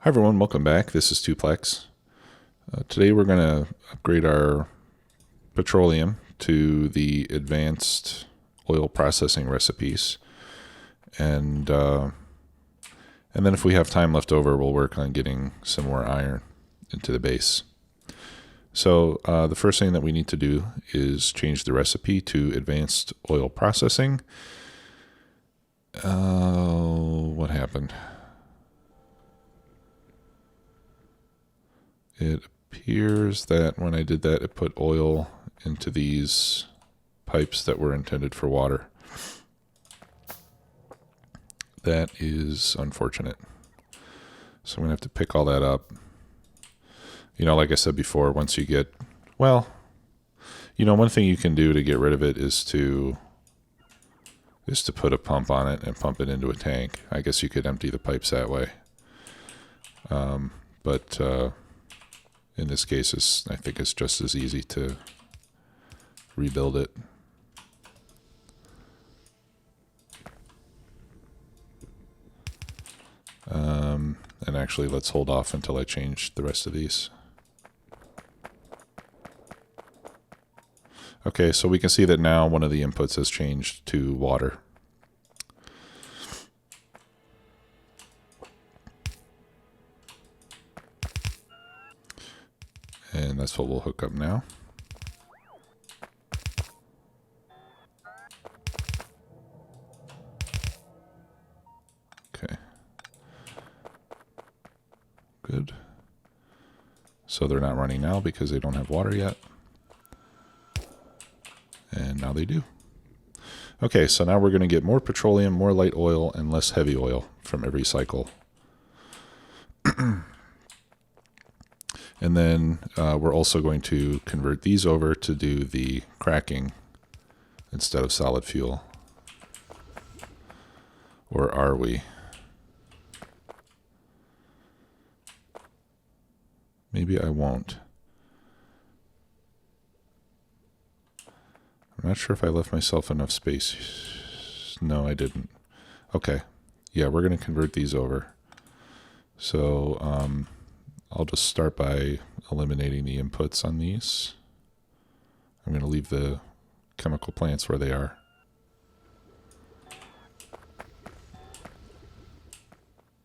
Hi everyone, welcome back. This is Tuplex. Today we're going to upgrade our Petroleum to the advanced oil processing recipes, and then if we have time left over, we'll work on getting some more iron into the base. So the first thing that we need to do is change the recipe to advanced oil processing. What happened? It appears that when I did that, it put oil into these pipes that were intended for water. That is unfortunate. So I'm going to have to pick all that up. You know, like I said before, once you get, well, you know, one thing you can do to get rid of it is to put a pump on it and pump it into a tank. I guess you could empty the pipes that way. But in this case, I think it's just as easy to rebuild it. And actually, let's hold off until I change the rest of these. Okay, so we can see that now one of the inputs has changed to water. And that's what we'll hook up now. Okay. Good. So they're not running now because they don't have water yet. And now they do. Okay, so now we're going to get more petroleum, more light oil, and less heavy oil from every cycle. And then we're also going to convert these over to do the cracking instead of solid fuel. Or are we? Maybe I won't. I'm not sure if I left myself enough space. No, I didn't. Okay. Yeah, we're going to convert these over. So I'll just start by eliminating the inputs on these. I'm going to leave the chemical plants where they are.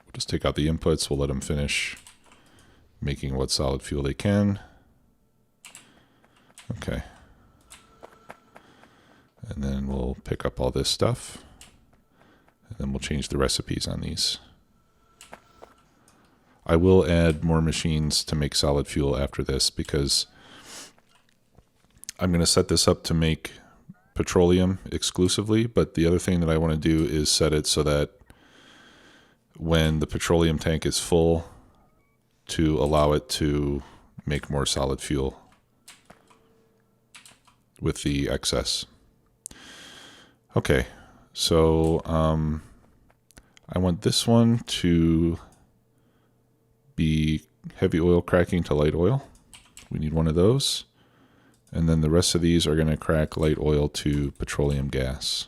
We'll just take out the inputs. We'll let them finish making what solid fuel they can. Okay. And then we'll pick up all this stuff. And then we'll change the recipes on these. I will add more machines to make solid fuel after this because I'm going to set this up to make petroleum exclusively, but the other thing that I want to do is set it so that when the petroleum tank is full, to allow it to make more solid fuel with the excess. Okay, so I want this one to be heavy oil cracking to light oil. We need one of those. And then the rest of these are going to crack light oil to petroleum gas.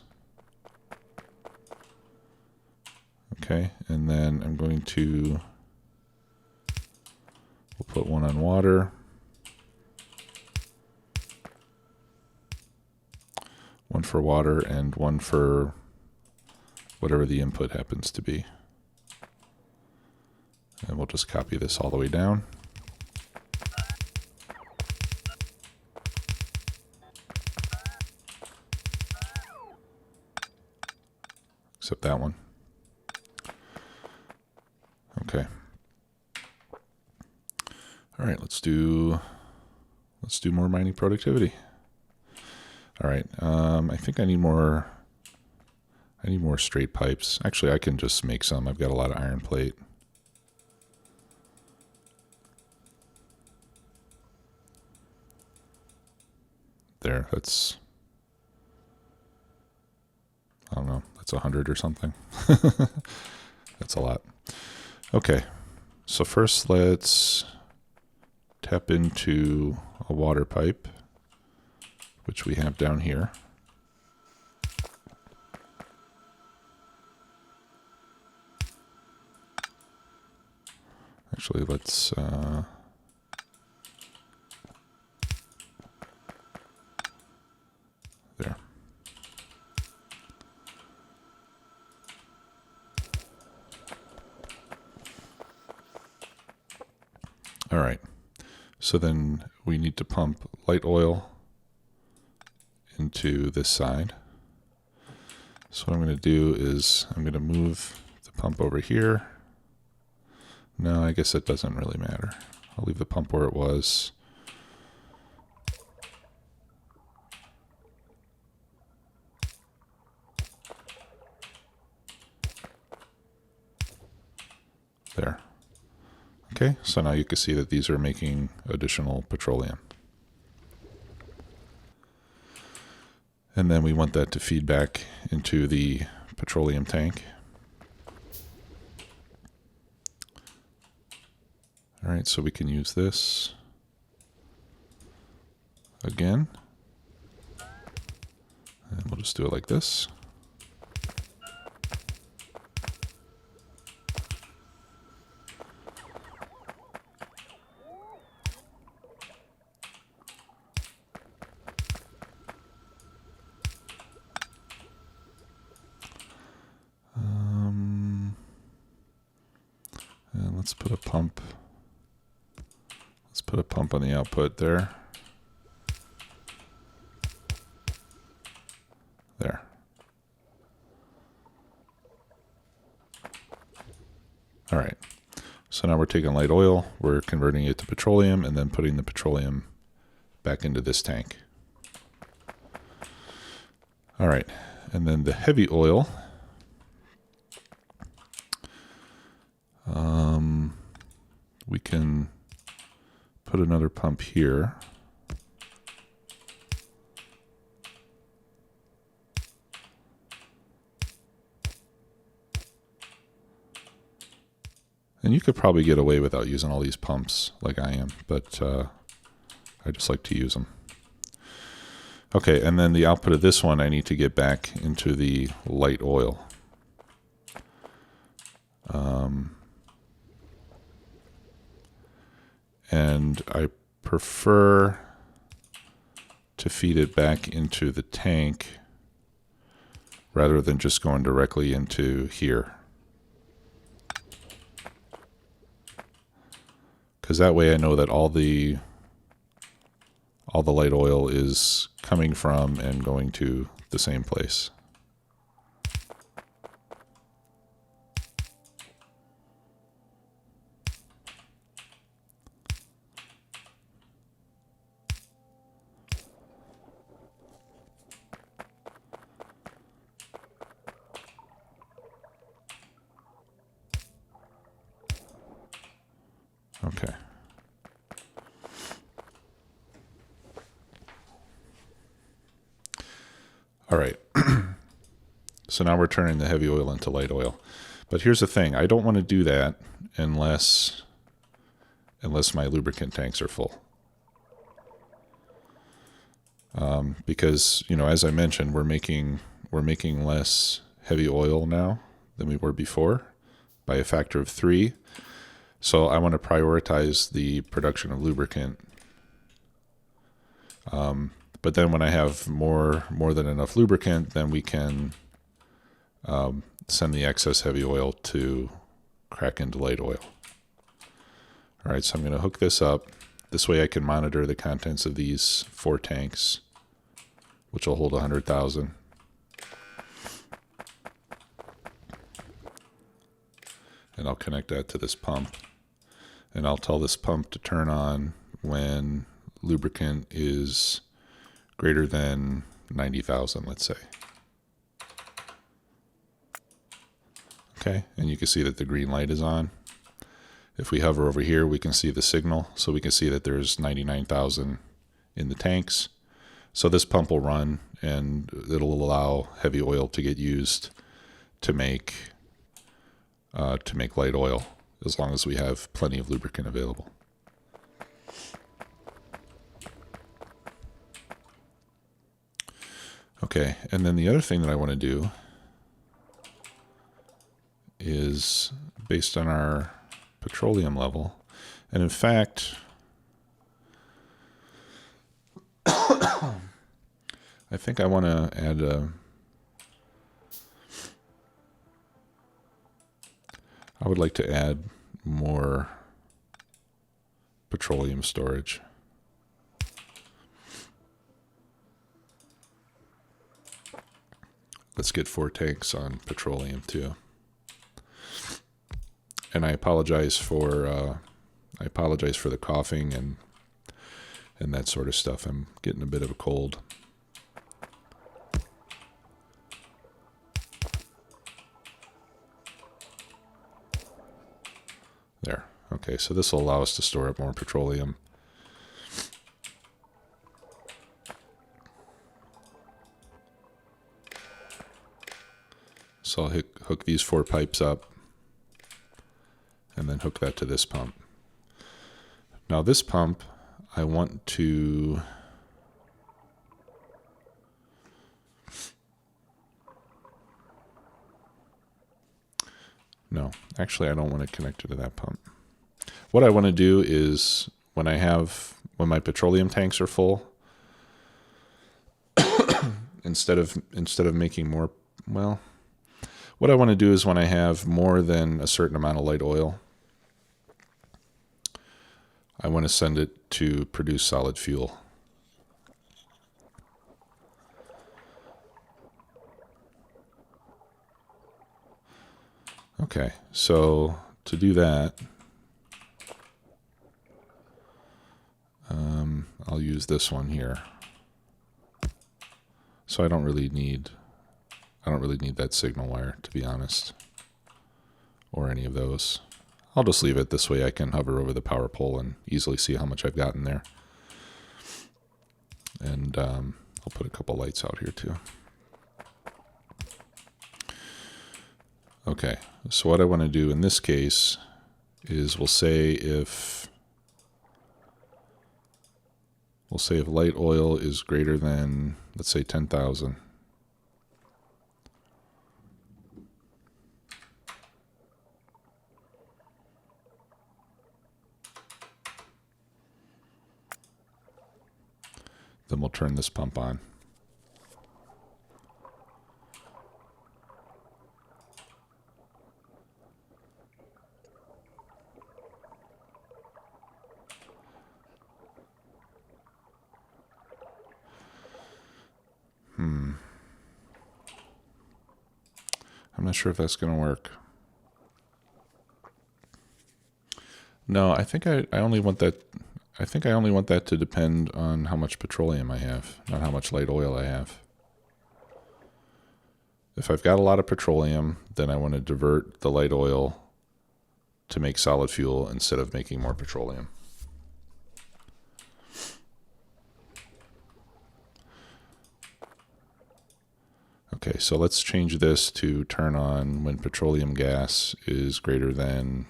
Okay, and then I'm going to, we'll put one on water. One for water and one for whatever the input happens to be. And we'll just copy this all the way down. Except that one. Okay. All right, let's do more mining productivity. All right, I think I need more straight pipes. Actually, I can just make some. I've got a lot of iron plate. There, that's, I don't know, that's 100 or something. That's a lot. Okay, so first let's tap into a water pipe, which we have down here. Actually, let's there. All right. So then we need to pump light oil into this side. So what I'm going to do is I'm going to move the pump over here. No, I guess that doesn't really matter. I'll leave the pump where it was. There. Okay, so now you can see that these are making additional petroleum. And then we want that to feed back into the petroleum tank. All right, so we can use this again. And we'll just do it like this. And let's put a pump. Let's put a pump on the output there. There. All right. So now we're taking light oil, we're converting it to petroleum, and then putting the petroleum back into this tank. All right. And then the heavy oil. We can put another pump here. And you could probably get away without using all these pumps like I am, but I just like to use them. Okay, and then the output of this one, I need to get back into the light oil. And I prefer to feed it back into the tank rather than just going directly into here. Because that way I know that all the light oil is coming from and going to the same place. Okay. All right. So now we're turning the heavy oil into light oil. But here's the thing. I don't want to do that unless my lubricant tanks are full. Because, you know, as I mentioned, we're making less heavy oil now than we were before by a factor of 3. So I want to prioritize the production of lubricant. But then when I have more than enough lubricant, then we can send the excess heavy oil to crack into light oil. All right, so I'm going to hook this up. This way I can monitor the contents of these 4 tanks, which will hold 100,000. And I'll connect that to this pump. And I'll tell this pump to turn on when lubricant is greater than 90,000, let's say. Okay, and you can see that the green light is on. If we hover over here, we can see the signal. So we can see that there's 99,000 in the tanks. So this pump will run and it'll allow heavy oil to get used to make light oil, as long as we have plenty of lubricant available. Okay, and then the other thing that I want to do is, based on our petroleum level. And in fact, I think I want to add I would like to add more petroleum storage. Let's get 4 tanks on petroleum too. And I apologize for the coughing and that sort of stuff. I'm getting a bit of a cold. There. Okay, so this will allow us to store up more petroleum. So I'll hook these 4 pipes up and then hook that to this pump. Now this pump, I want to no, actually I don't want to connect it to that pump. What I want to do is when my petroleum tanks are full, instead of making more, well, what I want to do is when I have more than a certain amount of light oil, I want to send it to produce solid fuel. Okay, so to do that, I'll use this one here. So I don't really need that signal wire, to be honest, or any of those. I'll just leave it this way. I can hover over the power pole and easily see how much I've gotten there. And I'll put a couple lights out here too. Okay, so what I want to do in this case is we'll say if light oil is greater than, let's say, 10,000. Then we'll turn this pump on. I'm not sure if that's going to work. No, I think I only want that. I think I only want that to depend on how much petroleum I have, not how much light oil I have. If I've got a lot of petroleum, then I want to divert the light oil to make solid fuel instead of making more petroleum. Okay, so let's change this to turn on when petroleum gas is greater than,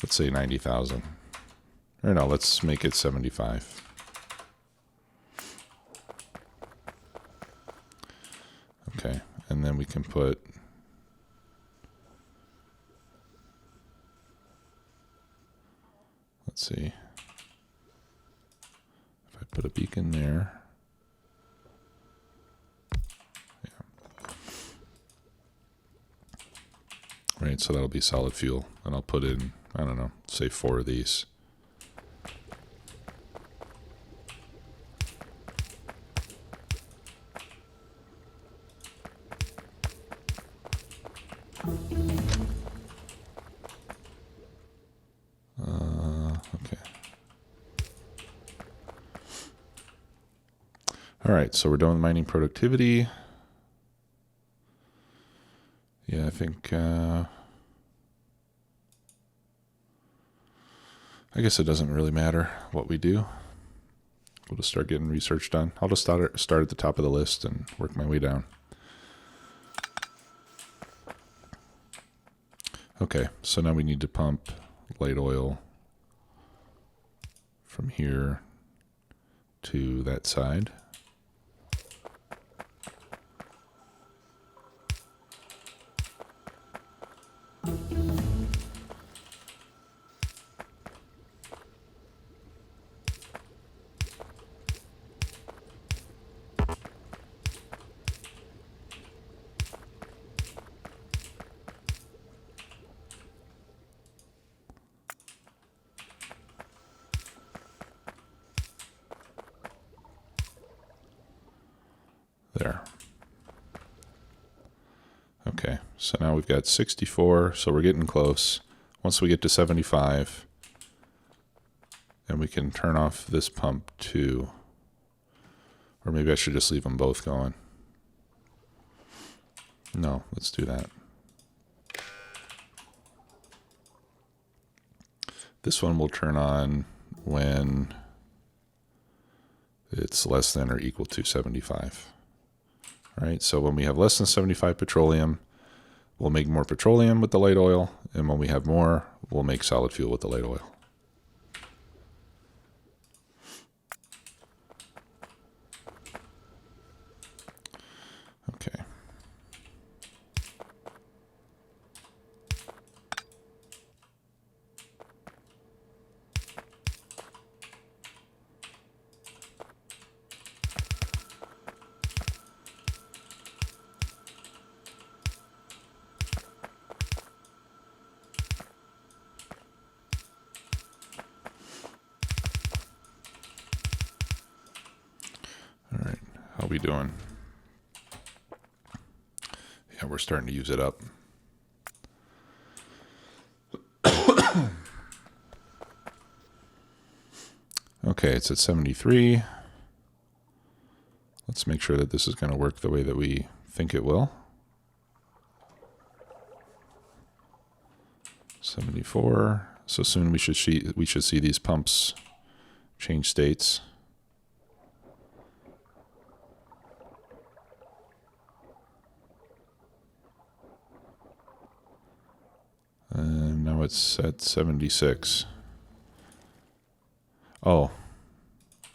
let's say, 90,000. Or no, let's make it 75. Okay, and then we can put, let's see, if I put a beacon there. Right, so that'll be solid fuel. And I'll put in, I don't know, say 4 of these. Okay. All right, so we're done with mining productivity. Yeah, I think, I guess it doesn't really matter what we do. We'll just start getting research done. I'll just start at the top of the list and work my way down. Okay, so now we need to pump light oil from here to that side. So now we've got 64, so we're getting close. Once we get to 75, and we can turn off this pump too. Or maybe I should just leave them both going. No, let's do that. This one will turn on when it's less than or equal to 75. All right, so when we have less than 75 petroleum, we'll make more petroleum with the light oil, and when we have more, we'll make solid fuel with the light oil. Okay. All right, how we doing? Yeah, we're starting to use it up. Okay, it's at 73. Let's make sure that this is going to work the way that we think it will. 74. So soon we should see these pumps change states. And now it's at 76. Oh,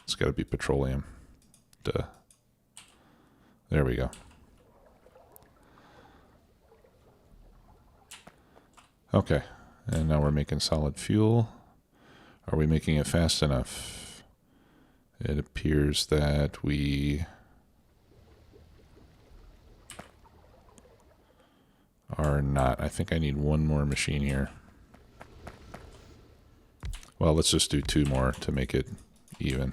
it's got to be petroleum. Duh. There we go. Okay, and now we're making solid fuel. Are we making it fast enough? It appears that we are not. I think I need one more machine here. Well, let's just do two more to make it even.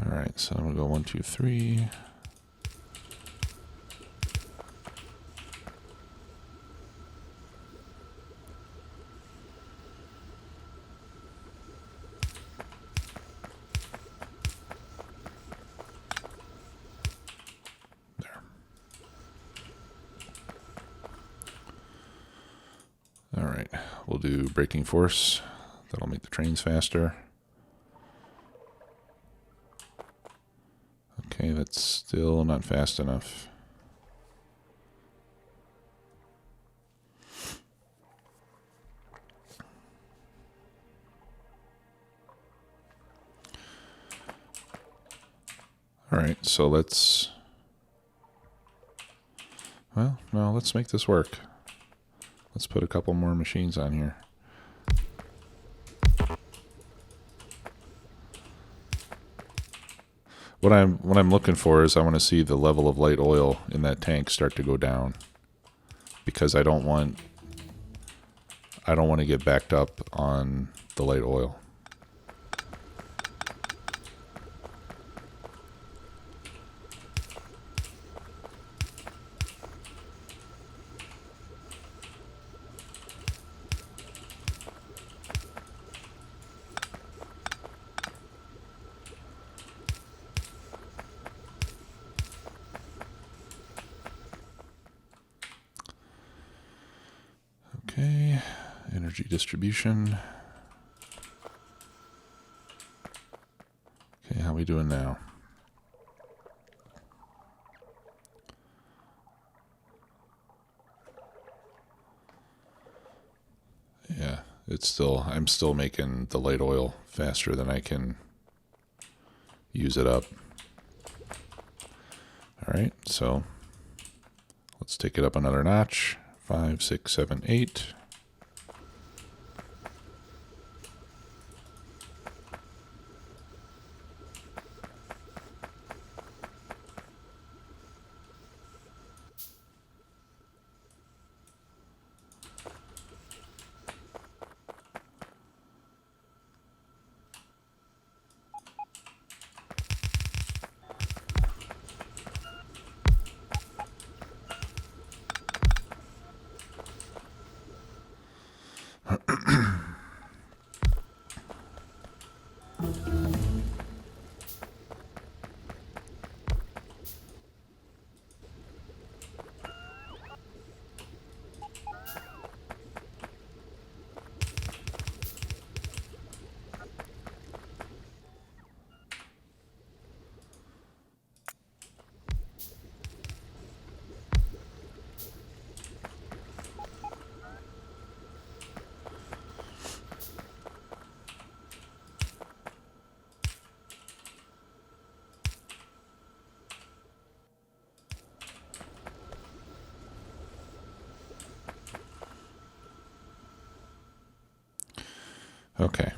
All right, so I'm gonna go 1, 2, 3. There. All right, we'll do braking force. That'll make the trains faster. Okay, that's still not fast enough. All right, so let's make this work. Let's put a couple more machines on here. What I'm looking for is I want to see the level of light oil in that tank start to go down, because I don't want to get backed up on the light oil. Okay, energy distribution. Okay, how we doing now? Yeah, I'm still making the light oil faster than I can use it up. All right, so let's take it up another notch. 5, 6, 7, 8. Okay.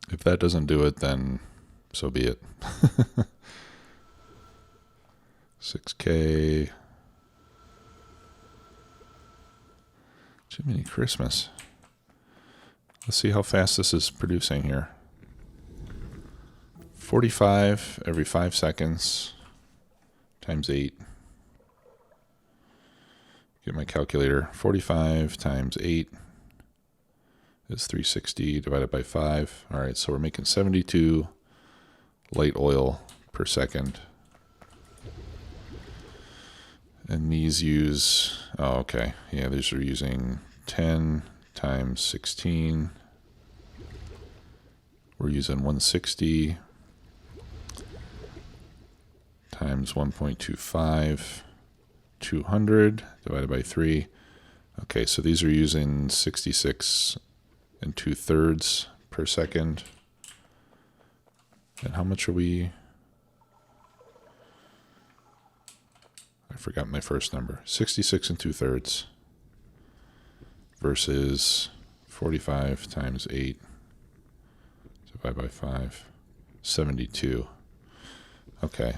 If that doesn't do it, then so be it. 6K. Jiminy Christmas. Let's see how fast this is producing here. 45 every 5 seconds times 8. Get my calculator. 45 times 8 is 360 divided by 5. All right, so we're making 72 light oil per second. And these use, oh, okay. Yeah, these are using 10 times 16. We're using 160 times 1.25, 200 divided by 3. Okay, so these are using 66 2/3 per second. And how much are we? I forgot my first number. 66 2/3 versus 45 times 8 divided by 5, 72. Okay.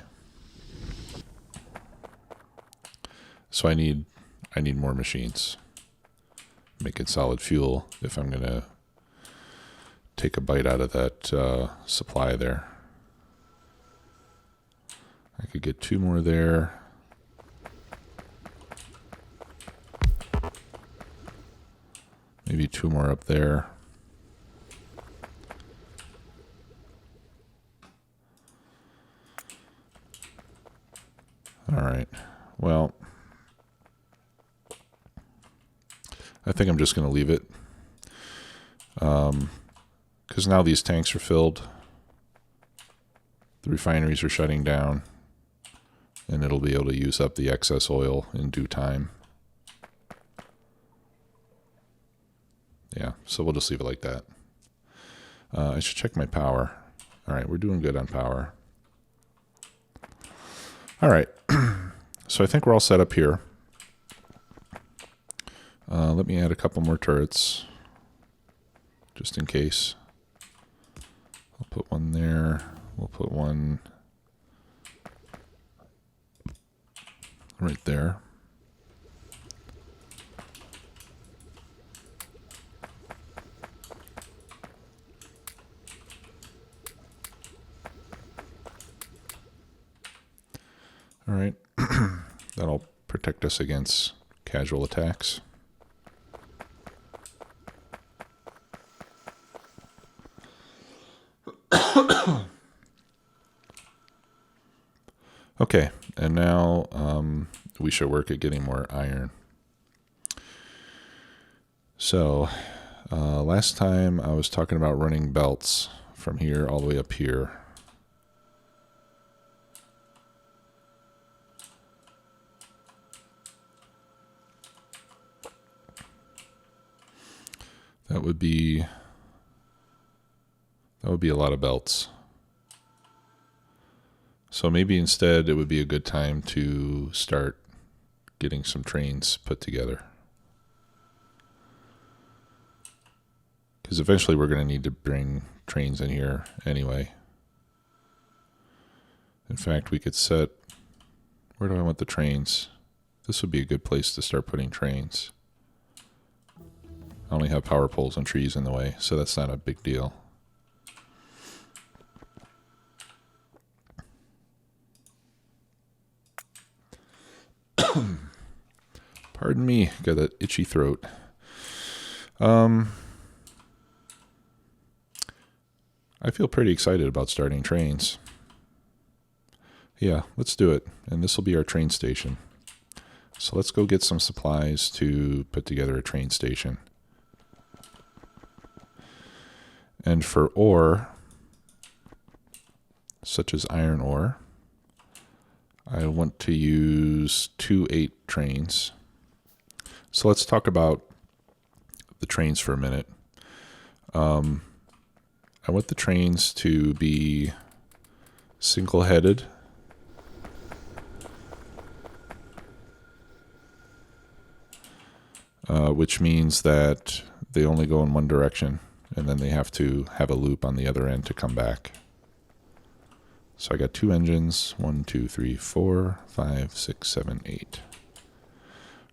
So I need more machines. Making solid fuel if I'm gonna take a bite out of that supply there. I could get 2 more there. Maybe 2 more up there. All right. Well, I think I'm just going to leave it. Because now these tanks are filled. The refineries are shutting down. And it'll be able to use up the excess oil in due time. Yeah, so we'll just leave it like that. I should check my power. All right, we're doing good on power. All right, so I think we're all set up here. Let me add a couple more turrets, just in case. I'll put one there. We'll put one right there. All right, that'll protect us against casual attacks. Okay, and now we should work at getting more iron. So last time I was talking about running belts from here all the way up here. That would be a lot of belts. So maybe instead it would be a good time to start getting some trains put together. Because eventually we're going to need to bring trains in here anyway. In fact, we could set, where do I want the trains? This would be a good place to start putting trains. I only have power poles and trees in the way, so that's not a big deal. Pardon me, got that itchy throat. I feel pretty excited about starting trains. Yeah, let's do it. And this will be our train station. So let's go get some supplies to put together a train station. And for ore, such as iron ore, I want to use 2 8 trains. So let's talk about the trains for a minute. I want the trains to be single-headed. Which means that they only go in one direction, and then they have to have a loop on the other end to come back. So I got 2 engines, 1, 2, 3, 4, 5, 6, 7, 8.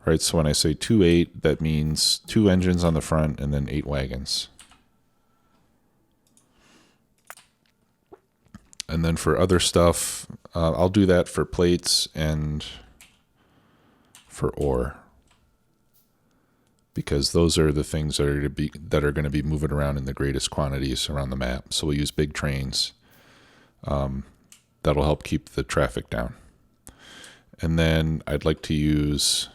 All right, so when I say 2, 8, that means 2 engines on the front and then 8 wagons. And then for other stuff, I'll do that for plates and for ore, because those are the things that are going to be moving around in the greatest quantities around the map. So we'll use big trains. That'll help keep the traffic down. And then I'd like to use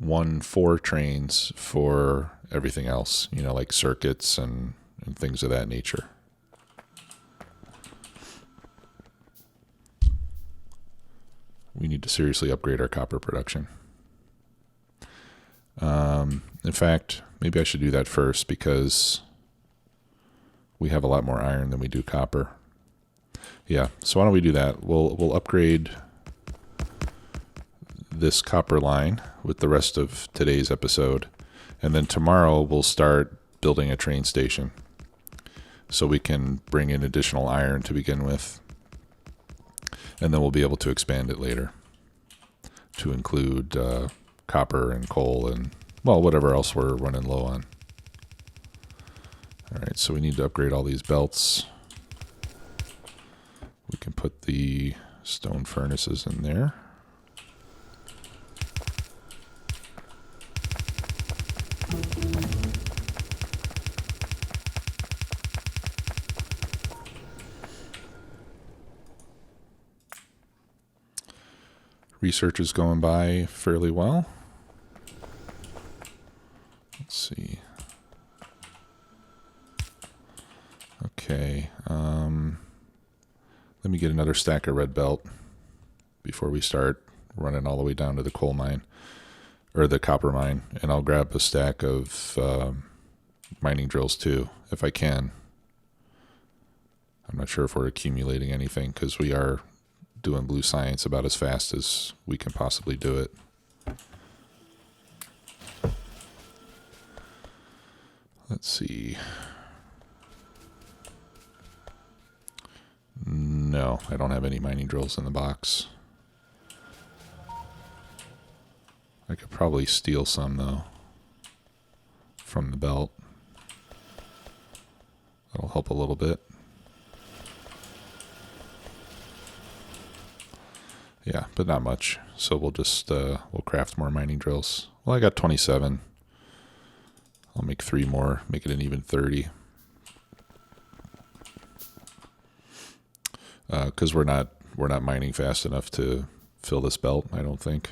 4 trains for everything else, you know, like circuits and things of that nature. We need to seriously upgrade our copper production. In fact, maybe I should do that first, because we have a lot more iron than we do copper. Yeah, so why don't we do that? We'll upgrade this copper line with the rest of today's episode, and then tomorrow we'll start building a train station so we can bring in additional iron to begin with, and then we'll be able to expand it later to include copper and coal and, well, whatever else we're running low on. All right, so we need to upgrade all these belts. We can put the stone furnaces in there. Research is going by fairly well. Let's see. Okay. Let me get another stack of red belt before we start running all the way down to the coal mine, or the copper mine, and I'll grab a stack of mining drills too, if I can. I'm not sure if we're accumulating anything, because we are doing blue science about as fast as we can possibly do it. Let's see. No, I don't have any mining drills in the box. I could probably steal some, though, from the belt. That'll help a little bit. Yeah, but not much. So we'll just, we'll craft more mining drills. Well, I got 27. I'll make 3 more, make it an even 30. Because we're not mining fast enough to fill this belt, I don't think.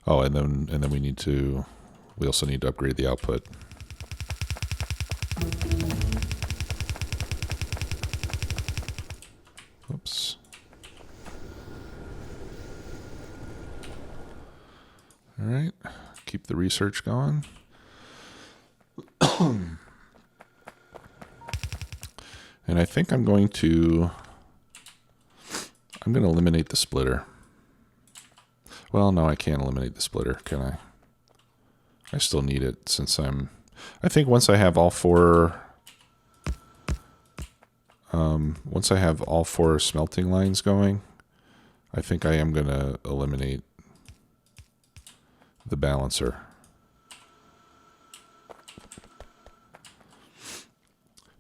Oh, and then we also need to upgrade the output. Oops. All right, keep the research going. And I think I'm going to eliminate the splitter. Well, no, I can't eliminate the splitter, can I? I still need it, since I think once I have all 4 smelting lines going, I think I am going to eliminate the balancer.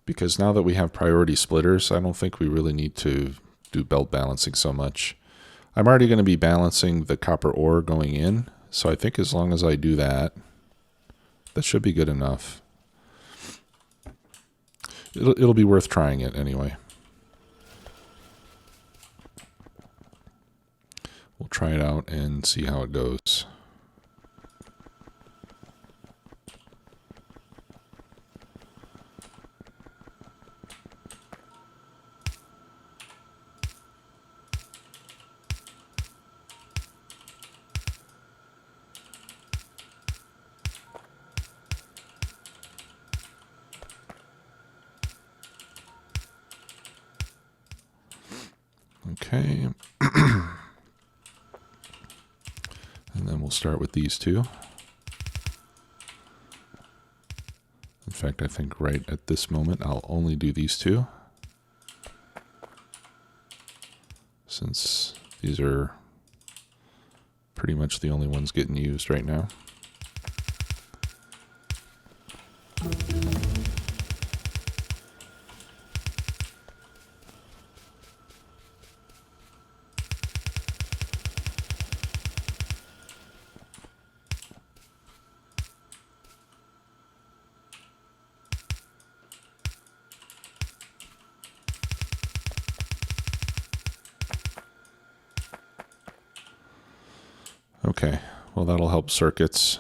Because now that we have priority splitters, I don't think we really need to do belt balancing so much. I'm already going to be balancing the copper ore going in, so I think as long as I do that, that should be good enough. It'll be worth trying it anyway. We'll try it out and see how it goes. Okay. And then we'll start with these 2. fact, I think right at this moment I'll only do these two, since these are pretty much the only ones getting used right now. Okay, well that'll help circuits.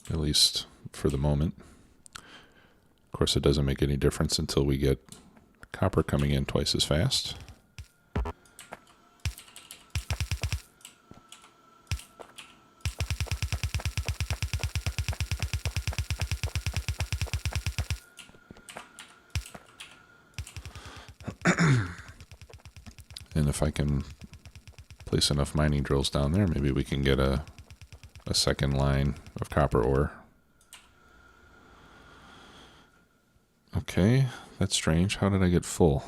At least for the moment. Of course, it doesn't make any difference until we get copper coming in twice as fast. And if I can place enough mining drills down there, maybe we can get a second line of copper ore. Okay, that's strange. How did I get full?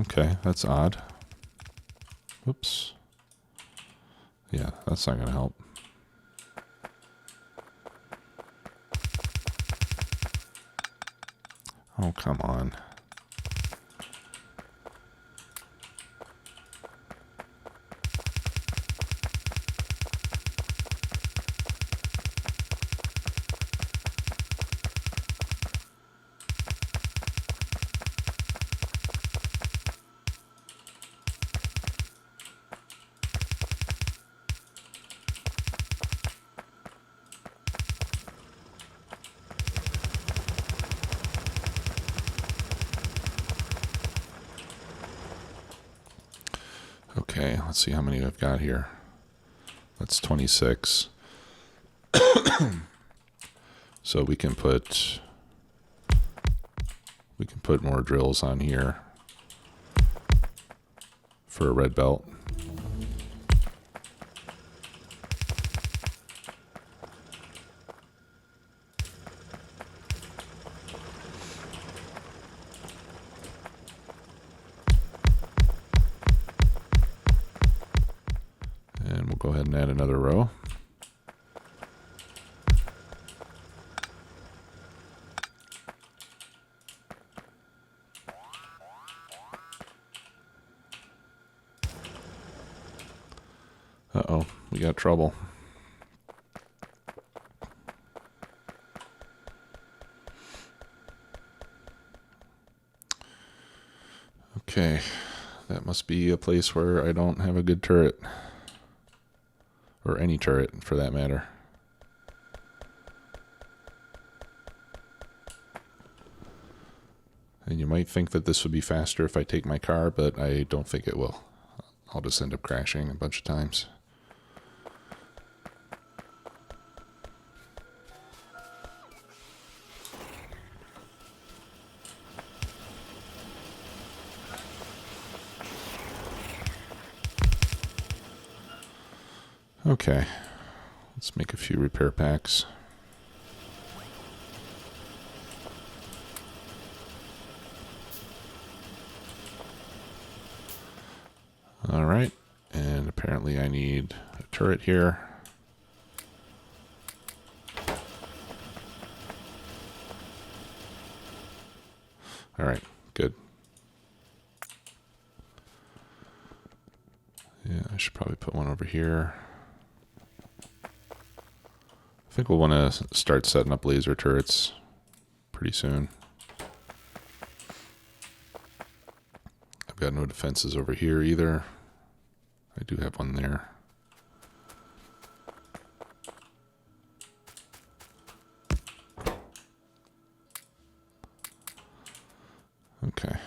Okay, that's odd. Whoops. Yeah, that's not going to help. Oh, come on. Okay, let's see how many I've got here. That's 26. So we can put more drills on here for a red belt. And we'll go ahead and add another row. Uh-oh, we got trouble. Okay, that must be a place where I don't have a good turret. Or any turret, for that matter. And you might think that this would be faster if I take my car, but I don't think it will. I'll just end up crashing a bunch of times. Okay, let's make a few repair packs. All right, and apparently I need a turret here. All right, good. Yeah, I should probably put one over here. I think we'll want to start setting up laser turrets pretty soon. I've got no defenses over here either. I do have one there. Okay.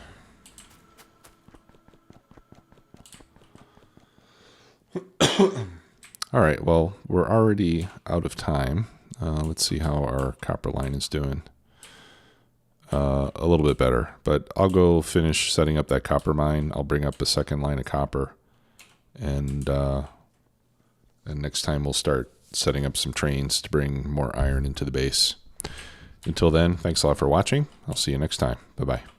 All right, well, we're already out of time. Let's see how our copper line is doing. a little bit better. But I'll go finish setting up that copper mine. I'll bring up a second line of copper, and next time we'll start setting up some trains to bring more iron into the base. Until then, thanks a lot for watching. I'll see you next time. Bye-bye.